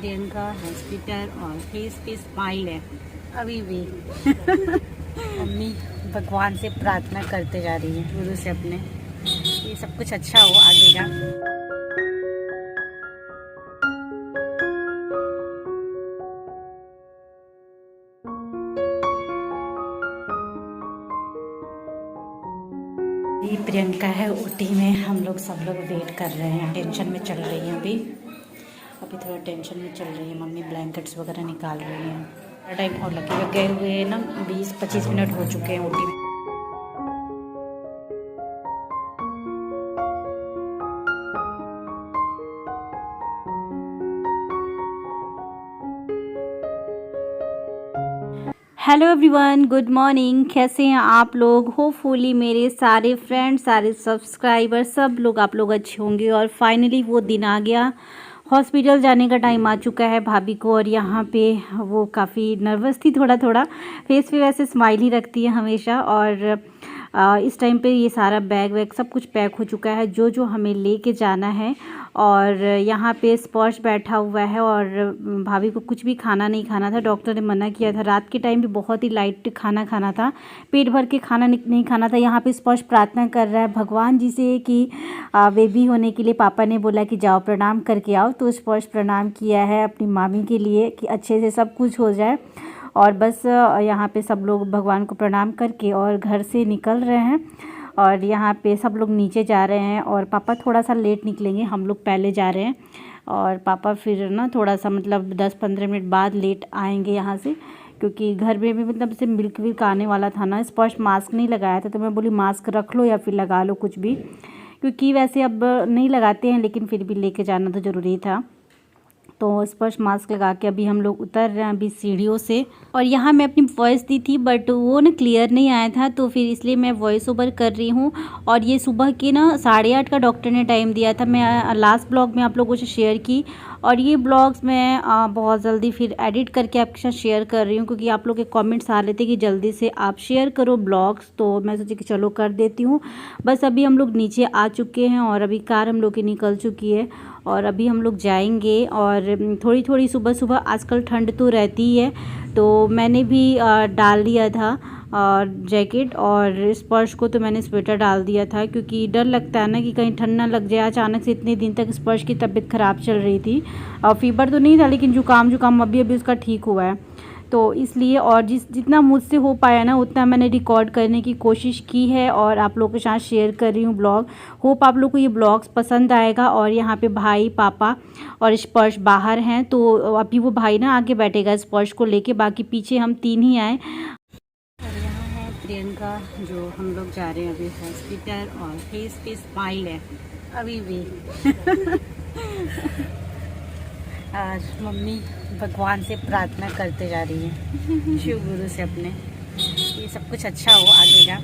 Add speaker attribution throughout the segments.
Speaker 1: Priyanka hospital और face पे smile है अभी भी। मम्मी भगवान से प्रार्थना करते जा रही है गुरु से अपने, ये सब कुछ अच्छा हो आगे का। ये प्रियंका है ऊटी में, हम लोग सब लोग वेट कर रहे हैं, टेंशन में चल रही हैं अभी थोड़ा टेंशन में चल रही है। मम्मी ब्लैंकेट्स वगैरह निकाल रही हैं। टाइम और लगेगा, गए हुए ना 20-25 मिनट हो चुके हैं ऊटी में। Hello everyone, good morning. कैसे हैं आप लोग? होपफुली मेरे सारे फ्रेंड्स, सारे सब्सक्राइबर, सब लोग आप लोग अच्छे होंगे। और फाइनली वो दिन आ गया, हॉस्पिटल जाने का टाइम आ चुका है भाभी को। और यहाँ पे वो काफ़ी नर्वस थी, थोड़ा फेस पे वैसे स्माइल ही रखती है हमेशा। और इस टाइम पे ये सारा बैग वैग सब कुछ पैक हो चुका है, जो जो हमें लेके जाना है। और यहाँ पे स्पर्श बैठा हुआ है और भाभी को कुछ भी खाना नहीं खाना था, डॉक्टर ने मना किया था। रात के टाइम भी बहुत ही लाइट खाना खाना था, पेट भर के खाना नहीं खाना था। यहाँ पे स्पर्श प्रार्थना कर रहा है भगवान जी से कि बेबी होने के लिए पापा ने बोला कि जाओ प्रणाम करके आओ। तो स्पर्श प्रणाम किया है अपनी मामी के लिए कि अच्छे से सब कुछ हो जाए। और बस यहाँ पे सब लोग भगवान को प्रणाम करके और घर से निकल रहे हैं। और यहाँ पे सब लोग नीचे जा रहे हैं और पापा थोड़ा सा लेट निकलेंगे, हम लोग पहले जा रहे हैं। और पापा फिर ना थोड़ा सा मतलब 10-15 मिनट बाद लेट आएंगे यहाँ से, क्योंकि घर में भी मतलब से मिल्क विल्क आने वाला था ना। स्पर्श मास्क नहीं लगाया था, तो मैं बोली मास्क रख लो या फिर लगा लो कुछ भी, क्योंकि वैसे अब नहीं लगाते हैं, लेकिन फिर भी लेके जाना तो ज़रूरी था। तो स्पर्श मास्क लगा के अभी हम लोग उतर रहे हैं अभी सीढ़ियों से। और यहाँ मैं अपनी वॉइस दी थी, बट वो ना क्लियर नहीं आया था, तो फिर इसलिए मैं वॉइस ओवर कर रही हूँ। और ये सुबह के ना 8:30 का डॉक्टर ने टाइम दिया था। मैं लास्ट ब्लॉग में आप लोगों से शेयर की, और ये ब्लॉग्स मैं बहुत जल्दी फिर एडिट करके आपके साथ शेयर कर रही हूँ, क्योंकि आप लोग के कमेंट्स आ रहे थे कि जल्दी से आप शेयर करो ब्लॉग्स। तो मैं सोची कि चलो कर देती हूँ। बस अभी हम लोग नीचे आ चुके हैं और अभी कार हम लोग की निकल चुकी है और अभी हम लोग जाएंगे। और थोड़ी थोड़ी सुबह सुबह आजकल ठंड तो रहती ही है, तो मैंने भी डाल दिया था और जैकेट, और स्पर्श को तो मैंने स्वेटर डाल दिया था, क्योंकि डर लगता है ना कि कहीं ठंड ना लग जाए। अचानक से इतने दिन तक स्पर्श की तबीयत ख़राब चल रही थी, और फीवर तो नहीं था, लेकिन जुकाम अभी उसका ठीक हुआ है। तो इसलिए और जितना मुझसे हो पाया ना उतना मैंने रिकॉर्ड करने की कोशिश की है और आप लोगों के साथ शेयर कर रही हूँ ब्लॉग। होप आप लोग को ये ब्लॉग्स पसंद आएगा। और यहाँ पे भाई, पापा और स्पर्श बाहर हैं, तो अभी वो भाई ना आगे बैठेगा स्पर्श को लेके, बाकी पीछे हम 3 ही आए। और यहाँ है प्रियंका, जो हम लोग जा रहे हैं अभी हॉस्पिटल, और फेस पे स्माइल है अभी भी। और मम्मी भगवान से प्रार्थना करते जा रही है शिव गुरु से अपने, ये सब कुछ अच्छा हो आगे का।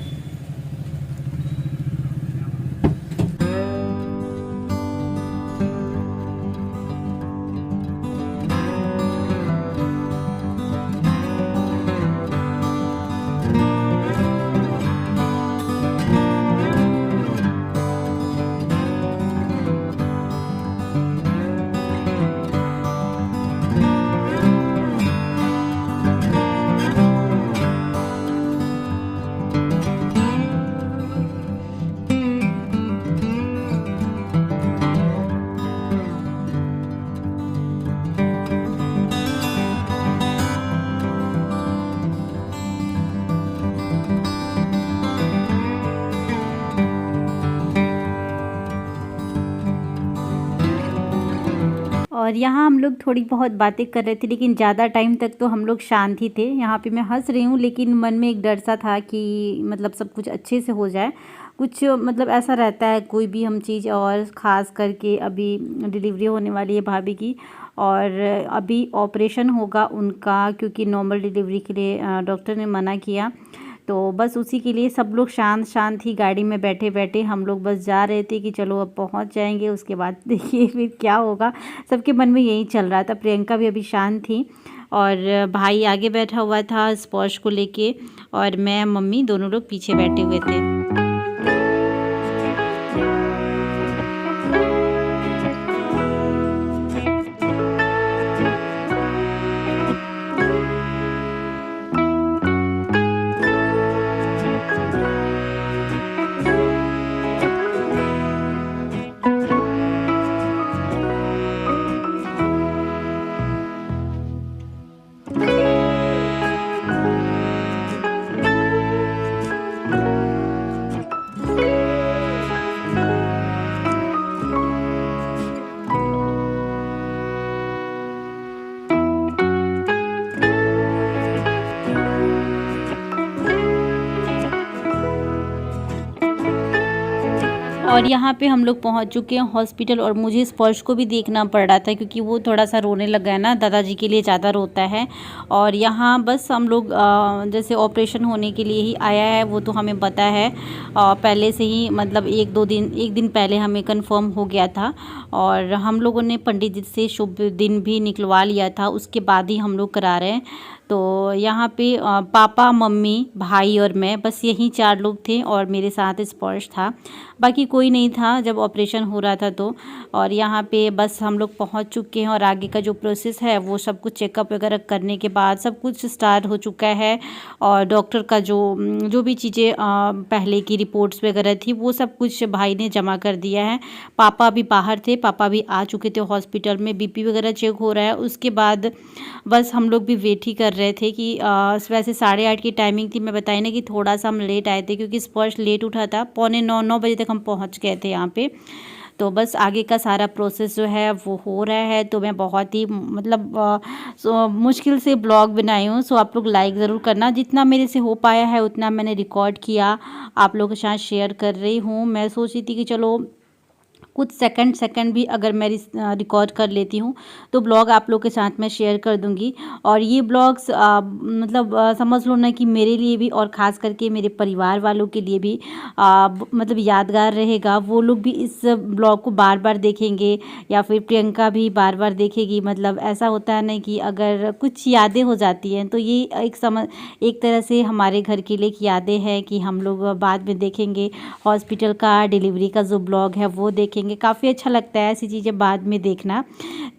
Speaker 1: और यहाँ हम लोग थोड़ी बहुत बातें कर रहे थे, लेकिन ज़्यादा टाइम तक तो हम लोग शांत ही थे। यहाँ पे मैं हंस रही हूँ, लेकिन मन में एक डर सा था कि मतलब सब कुछ अच्छे से हो जाए। कुछ मतलब ऐसा रहता है कोई भी हम चीज़, और ख़ास करके अभी डिलीवरी होने वाली है भाभी की, और अभी ऑपरेशन होगा उनका, क्योंकि नॉर्मल डिलीवरी के लिए डॉक्टर ने मना किया। तो बस उसी के लिए सब लोग शांत ही गाड़ी में बैठे बैठे हम लोग बस जा रहे थे कि चलो अब पहुंच जाएंगे, उसके बाद देखिए फिर क्या होगा। सबके मन में यही चल रहा था। प्रियंका भी अभी शांत थी, और भाई आगे बैठा हुआ था स्पर्श को लेके, और मैं मम्मी दोनों लोग पीछे बैठे हुए थे। और यहाँ पे हम लोग पहुँच चुके हैं हॉस्पिटल और मुझे स्पर्श को भी देखना पड़ रहा था क्योंकि वो थोड़ा सा रोने लगा है ना, दादाजी के लिए ज़्यादा रोता है। और यहाँ बस हम लोग जैसे ऑपरेशन होने के लिए ही आया है वो तो हमें पता है, पहले से ही मतलब एक दिन पहले हमें कंफर्म हो गया था। और हम लोगों ने पंडित जी से शुभ दिन भी निकलवा लिया था, उसके बाद ही हम लोग करा रहे हैं। तो यहाँ पे पापा, मम्मी, भाई और मैं, बस यही 4 लोग थे और मेरे साथ स्पर्श था, बाकी कोई नहीं था जब ऑपरेशन हो रहा था तो। और यहाँ पे बस हम लोग पहुँच चुके हैं और आगे का जो प्रोसेस है वो सब कुछ चेकअप वगैरह करने के बाद सब कुछ स्टार्ट हो चुका है। और डॉक्टर का जो भी चीज़ें पहले की रिपोर्ट्स वगैरह थी वो सब कुछ भाई ने जमा कर दिया है। पापा भी बाहर थे, पापा भी आ चुके थे हॉस्पिटल में, बीपी वगैरह चेक हो रहा है। उसके बाद बस हम लोग भी वेट ही कर रहे थे कि वैसे 8:30 की टाइमिंग थी, मैं बताई ना कि थोड़ा सा हम लेट आए थे क्योंकि स्पर्श लेट उठा था, 8:45-9 बजे तक हम पहुंच गए थे यहाँ पे। तो बस आगे का सारा प्रोसेस जो है वो हो रहा है। तो मैं बहुत ही मतलब मुश्किल से ब्लॉग बनाई हूँ, सो आप लोग लाइक ज़रूर करना। जितना मेरे से हो पाया है उतना मैंने रिकॉर्ड किया, आप लोगों के साथ शेयर कर रही हूँ। मैं सोच रही थी कि चलो कुछ सेकंड भी अगर मैं रिकॉर्ड कर लेती हूँ तो ब्लॉग आप लोग के साथ मैं शेयर कर दूँगी। और ये ब्लॉग्स मतलब समझ लो ना कि मेरे लिए भी और ख़ास करके मेरे परिवार वालों के लिए भी मतलब यादगार रहेगा। वो लोग भी इस ब्लॉग को बार बार देखेंगे या फिर प्रियंका भी बार बार देखेगी। मतलब ऐसा होता है ना कि अगर कुछ यादें हो जाती हैं तो ये एक तरह से हमारे घर के लिए एक यादें हैं कि हम लोग बाद में देखेंगे। हॉस्पिटल का डिलीवरी का जो ब्लॉग है वो देखेंगे, काफ़ी अच्छा लगता है ऐसी चीज़ें बाद में देखना।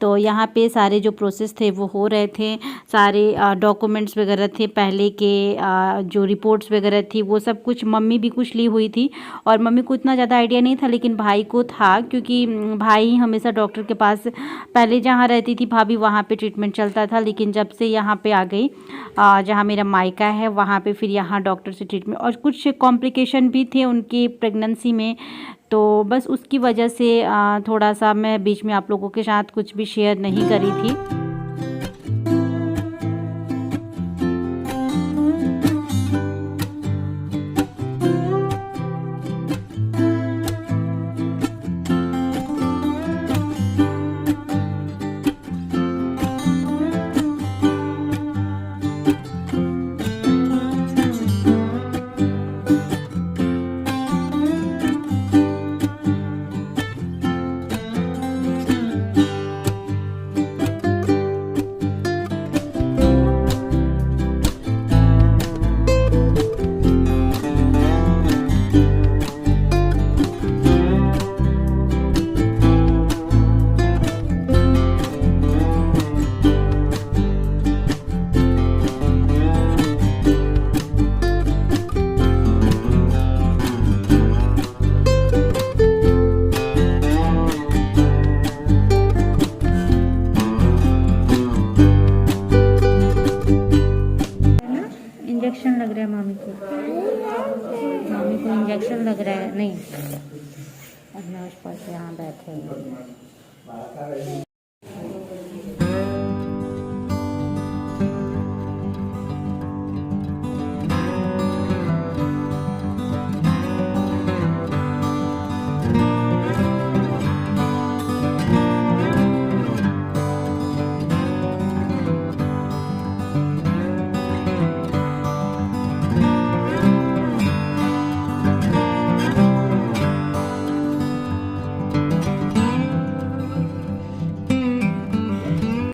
Speaker 1: तो यहाँ पे सारे जो प्रोसेस थे वो हो रहे थे, सारे डॉक्यूमेंट्स वगैरह थे पहले के, जो रिपोर्ट्स वगैरह थी वो सब कुछ मम्मी भी कुछ ली हुई थी। और मम्मी को इतना ज़्यादा आइडिया नहीं था लेकिन भाई को था, क्योंकि भाई हमेशा डॉक्टर के पास, पहले जहाँ रहती थी भाभी वहाँ पे ट्रीटमेंट चलता था, लेकिन जब से यहाँ पे आ गई जहाँ मेरा मायका है वहाँ पे फिर यहाँ डॉक्टर से ट्रीटमेंट, और कुछ कॉम्प्लिकेशन भी थे उनकी प्रेगनेंसी में। तो बस उसकी वजह से थोड़ा सा मैं बीच में आप लोगों के साथ कुछ भी शेयर नहीं करी थी। इंजेक्शन लग रहा है मामी को इंजेक्शन लग रहा है। नहीं, अब मैं उस पर से यहाँ बैठे हूँ।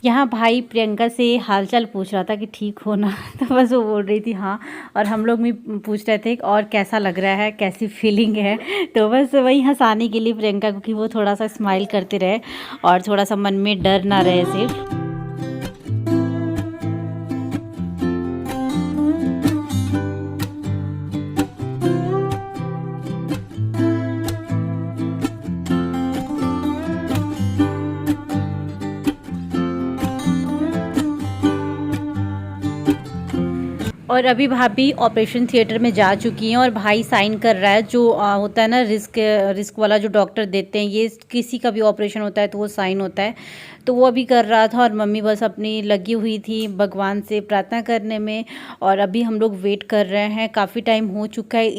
Speaker 1: यहाँ भाई प्रियंका से हालचाल पूछ रहा था कि ठीक हो ना, तो बस वो बोल रही थी हाँ, और हम लोग भी पूछ रहे थे और कैसा लग रहा है, कैसी फीलिंग है। तो बस वही हंसाने के लिए प्रियंका को कि वो थोड़ा सा स्माइल करते रहे और थोड़ा सा मन में डर ना रहे सिर्फ। और अभी भाभी ऑपरेशन थिएटर में जा चुकी हैं और भाई साइन कर रहा है, जो होता है ना रिस्क वाला जो डॉक्टर देते हैं, ये किसी का भी ऑपरेशन होता है तो वो साइन होता है, तो वो अभी कर रहा था। और मम्मी बस अपनी लगी हुई थी भगवान से प्रार्थना करने में। और अभी हम लोग वेट कर रहे हैं, काफ़ी टाइम हो चुका है।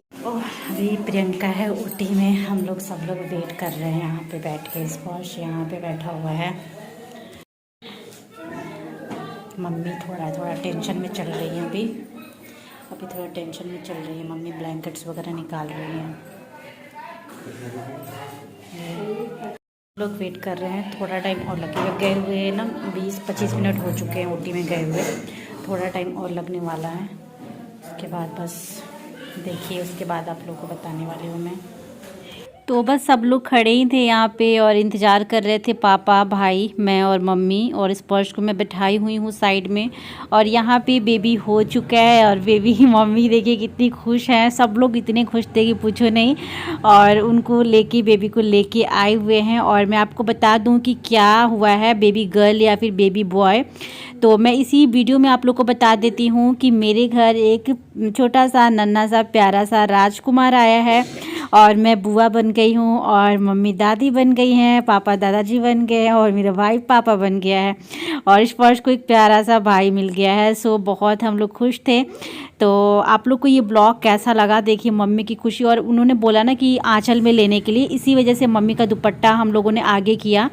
Speaker 1: अभी प्रियंका है ऊटी में, हम लोग सब लोग वेट कर रहे हैं यहाँ पे बैठ के। स्पर्श यहाँ पे बैठा हुआ है। मम्मी थोड़ा टेंशन में चल रही है अभी थोड़ा टेंशन में चल रही है मम्मी। ब्लैंकेट्स वगैरह निकाल रही हैं। लोग वेट कर रहे हैं, थोड़ा टाइम और लगेगा। गए हुए ना 20-25 मिनट हो चुके हैं ऊटी में गए हुए, थोड़ा टाइम और लगने वाला है। उसके बाद बस देखिए, उसके बाद आप लोगों को बताने वाली हूँ मैं। तो बस सब लोग खड़े ही थे यहाँ पे और इंतज़ार कर रहे थे। पापा, भाई, मैं और मम्मी, और स्पर्श को मैं बैठाई हुई हूँ साइड में। और यहाँ पे बेबी हो चुका है और बेबी की मम्मी देखिए कितनी खुश है। सब लोग इतने खुश थे कि पूछो नहीं। और उनको लेके, बेबी को लेके आए हुए हैं। और मैं आपको बता दूँ कि क्या हुआ है, बेबी गर्ल या फिर बेबी बॉय, तो मैं इसी वीडियो में आप लोग को बता देती हूँ कि मेरे घर एक छोटा सा नन्हा सा प्यारा सा राजकुमार आया है। और मैं बुआ बन गई हूँ और मम्मी दादी बन गई हैं, पापा दादाजी बन गए हैं और मेरा भाई पापा बन गया है। और स्पर्श को एक प्यारा सा भाई मिल गया है। सो बहुत हम लोग खुश थे। तो आप लोग को ये ब्लॉग कैसा लगा, देखिए मम्मी की खुशी। और उन्होंने बोला ना कि आंचल में लेने के लिए, इसी वजह से मम्मी का दुपट्टा हम लोगों ने आगे किया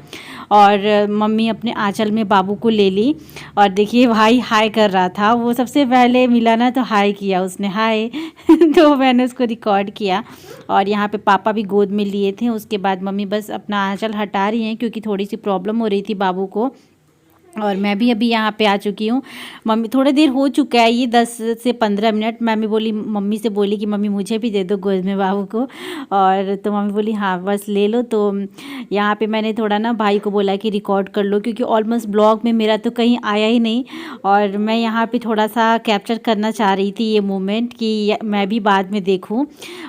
Speaker 1: और मम्मी अपने आंचल में बाबू को ले ली। और देखिए भाई हाय कर रहा था, वो सबसे पहले मिला ना तो हाय किया उसने, हाय तो मैंने उसको रिकॉर्ड किया। और यहाँ पे पापा भी गोद में लिए थे। उसके बाद मम्मी बस अपना आंचल हटा रही हैं क्योंकि थोड़ी सी प्रॉब्लम हो रही थी बाबू को। और मैं भी अभी यहाँ पे आ चुकी हूँ। मम्मी थोड़ी देर हो चुका है, ये 10 से 15 मिनट। मम्मी से बोली कि मम्मी मुझे भी दे दो गोद में बाबू को। और तो मम्मी बोली हाँ बस ले लो। तो यहाँ पे मैंने थोड़ा ना भाई को बोला कि रिकॉर्ड कर लो, क्योंकि ऑलमोस्ट ब्लॉग में मेरा तो कहीं आया ही नहीं। और मैं यहाँ पे थोड़ा सा कैप्चर करना चाह रही थी ये मोमेंट कि मैं भी बाद में देखूँ।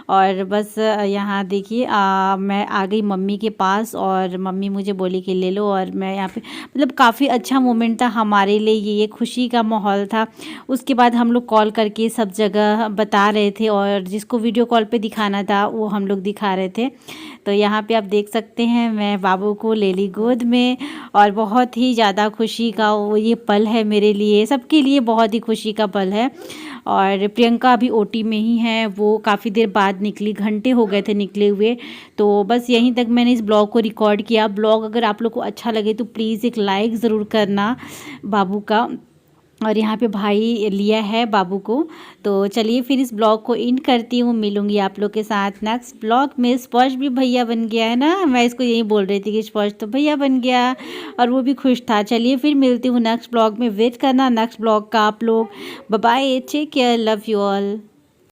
Speaker 1: और बस यहाँ देखिए मैं आ गई मम्मी के पास और मम्मी मुझे बोली कि ले लो। और मैं यहाँ पे मतलब काफ़ी अच्छा मोमेंट था हमारे लिए, ये खुशी का माहौल था। उसके बाद हम लोग कॉल करके सब जगह बता रहे थे और जिसको वीडियो कॉल पे दिखाना था वो हम लोग दिखा रहे थे। तो यहाँ पे आप देख सकते हैं मैं बाबू को ले ली गोद में। और बहुत ही ज़्यादा खुशी का वो ये पल है मेरे लिए, सबके लिए बहुत ही खुशी का पल है। और प्रियंका अभी ओटी में ही है, वो काफ़ी देर बाद निकली, घंटे हो गए थे निकले हुए। तो बस यहीं तक मैंने इस ब्लॉग को रिकॉर्ड किया। ब्लॉग अगर आप लोग को अच्छा लगे तो प्लीज़ एक लाइक ज़रूर करना बाबू का। और यहाँ पे भाई लिया है बाबू को। तो चलिए फिर इस ब्लॉग को एंड करती हूँ, मिलूँगी आप लोग के साथ नेक्स्ट ब्लॉग में। स्पर्श भी भैया बन गया है ना, मैं इसको यही बोल रही थी कि स्पर्श तो भैया बन गया और वो भी खुश था। चलिए फिर मिलती हूँ नेक्स्ट ब्लॉग में, वेट करना नेक्स्ट ब्लॉग का आप लोग। Bye bye, take care, love you all.